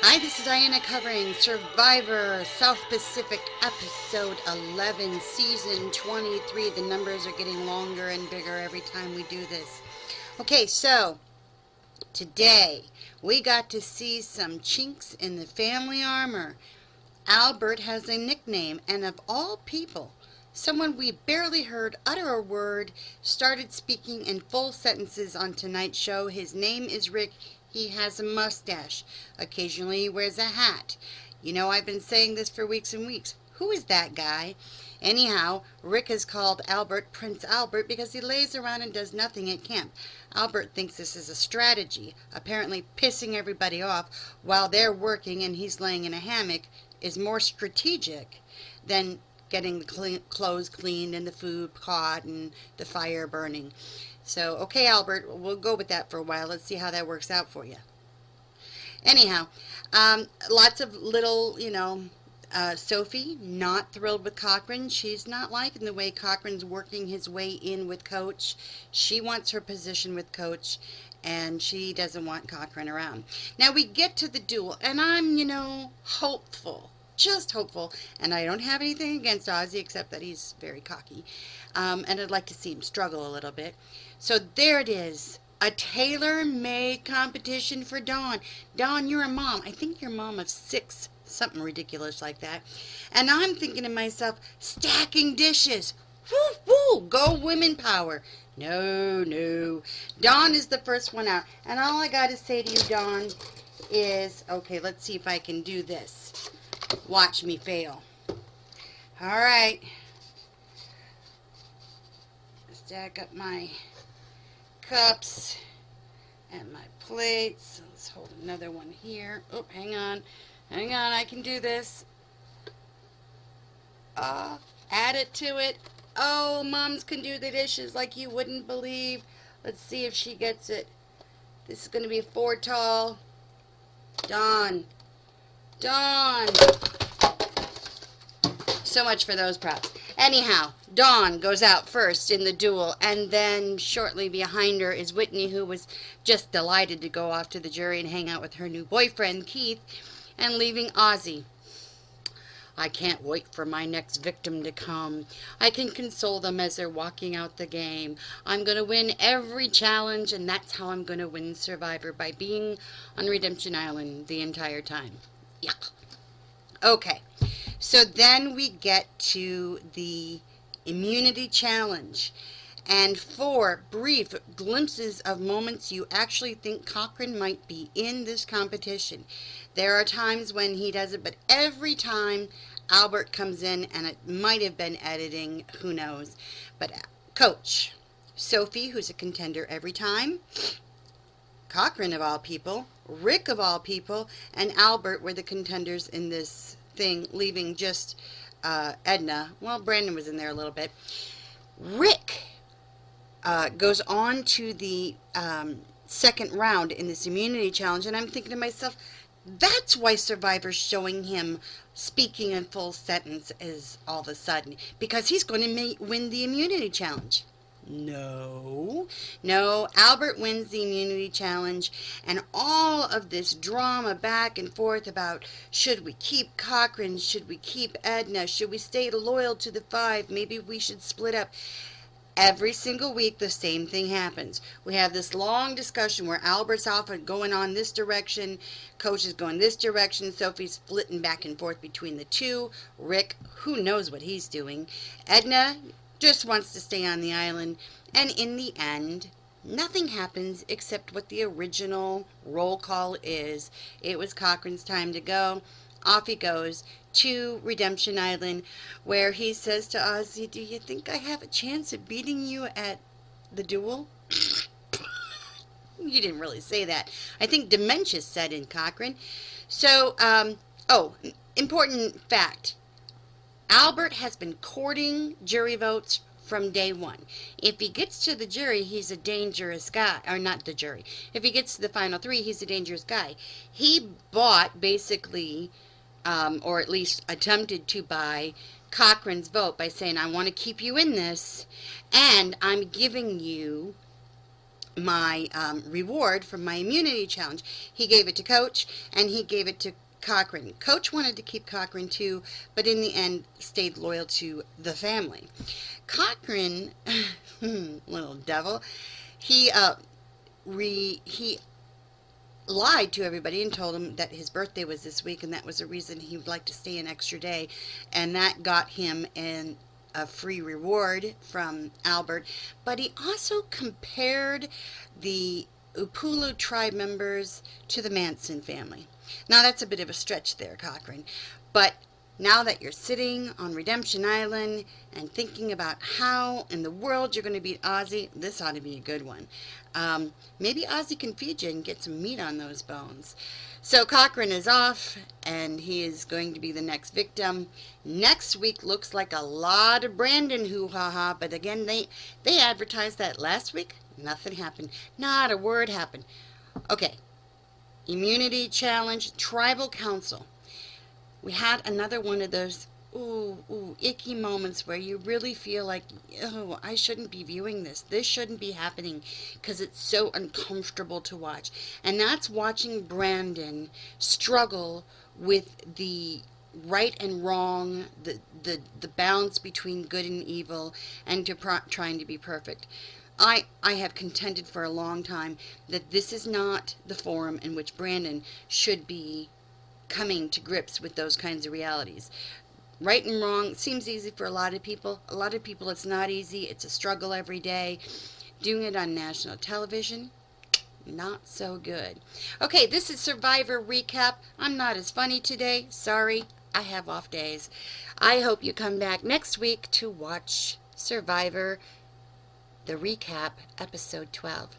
Hi, this is Diana covering Survivor South Pacific episode 11, season 23. The numbers are getting longer and bigger every time we do this. Okay, so today we got to see some chinks in the family armor. Albert has a nickname, and of all people, someone we barely heard utter a word started speaking in full sentences on tonight's show. His name is Rick. He has a mustache. Occasionally he wears a hat. You know, I've been saying this for weeks and weeks. Who is that guy? Anyhow, Rick has called Albert Prince Albert because he lays around and does nothing at camp. Albert thinks this is a strategy, apparently pissing everybody off while they're working and he's laying in a hammock is more strategic than getting the clothes cleaned and the food caught and the fire burning. So, okay, Albert, we'll go with that for a while. Let's see how that works out for you. Anyhow, lots of little, Sophie, not thrilled with Cochran. She's not liking the way Cochran's working his way in with Coach. She wants her position with Coach, and she doesn't want Cochran around. Now we get to the duel, and I'm, hopeful. Just hopeful, and I don't have anything against Ozzy except that he's very cocky, and I'd like to see him struggle a little bit. So there it is, a tailor-made competition for Dawn. Dawn, you're a mom. I think you're a mom of 6, something ridiculous like that. And I'm thinking to myself, stacking dishes. Woo, woo, go women power. No, no. Dawn is the first one out, and all I got to say to you, Dawn, is, okay, let's see if I can do this. Watch me fail. Alright. Stack up my cups and my plates. Let's hold another one here. Oh, hang on. Hang on, I can do this. Add it to it. Oh, moms can do the dishes like you wouldn't believe. Let's see if she gets it. This is going to be 4 tall. Dawn. Dawn. So much for those props. Anyhow, Dawn goes out first in the duel, and then shortly behind her is Whitney, who was just delighted to go off to the jury and hang out with her new boyfriend, Keith, and leaving Ozzy. I can't wait for my next victim to come. I can console them as they're walking out the game. I'm going to win every challenge, and that's how I'm going to win Survivor, by being on Redemption Island the entire time. Yuck. Okay, so then we get to the immunity challenge. And 4 brief glimpses of moments you actually think Cochran might be in this competition. There are times when he does it, but every time Albert comes in, and it might have been editing, who knows. But Coach, Sophie, who's a contender every time, Cochran of all people, Rick of all people, and Albert were the contenders in this thing, leaving just Edna. Well, Brandon was in there a little bit. Rick goes on to the second round in this immunity challenge, and I'm thinking to myself, that's why Survivor's showing him speaking in full sentences all of a sudden, because he's going to win the immunity challenge. No, Albert wins the immunity challenge, and all of this drama back and forth about should we keep Cochran, should we keep Edna, should we stay loyal to the 5, maybe we should split up. Every single week the same thing happens. We have this long discussion where Albert's off and going on this direction, Coach is going this direction, Sophie's flitting back and forth between the 2, Rick, who knows what he's doing, Edna just wants to stay on the island, and in the end, nothing happens except what the original roll call is. It was Cochran's time to go. Off he goes to Redemption Island, where he says to Ozzy, do you think I have a chance of beating you at the duel? You didn't really say that. I think dementia set in, Cochran. So, important fact. Albert has been courting jury votes from day 1. If he gets to the jury, he's a dangerous guy. Or not the jury. If he gets to the final 3, he's a dangerous guy. He bought, basically, or at least attempted to buy, Cochran's vote by saying, I want to keep you in this, and I'm giving you my reward from my immunity challenge. He gave it to Coach, and he gave it to Cochran. Coach wanted to keep Cochran too, but in the end stayed loyal to the family. Cochran, little devil, he he lied to everybody and told him that his birthday was this week, and that was the reason he would like to stay an extra day, and that got him a free reward from Albert. But he also compared the Upulu tribe members to the Manson family. Now that's a bit of a stretch there, Cochran, but now that you're sitting on Redemption Island and thinking about how in the world you're going to beat Ozzy, this ought to be a good one. Maybe Ozzy can feed you and get some meat on those bones. So Cochran is off, and he is going to be the next victim. Next week looks like a lot of Brandon hoo-ha-ha, but again, they advertised that last week. Nothing happened. Not a word happened. Okay, immunity challenge, tribal council. We had another one of those icky moments where you really feel like, oh, I shouldn't be viewing this. This shouldn't be happening because it's so uncomfortable to watch. And that's watching Brandon struggle with the right and wrong, the balance between good and evil, and trying to be perfect. I have contended for a long time that this is not the forum in which Brandon should be coming to grips with those kinds of realities. Right and wrong seems easy for a lot of people. A lot of people it's not easy. It's a struggle every day. Doing it on national television, not so good. Okay, this is Survivor Recap. I'm not as funny today. Sorry, I have off days. I hope you come back next week to watch Survivor, the recap, episode 12.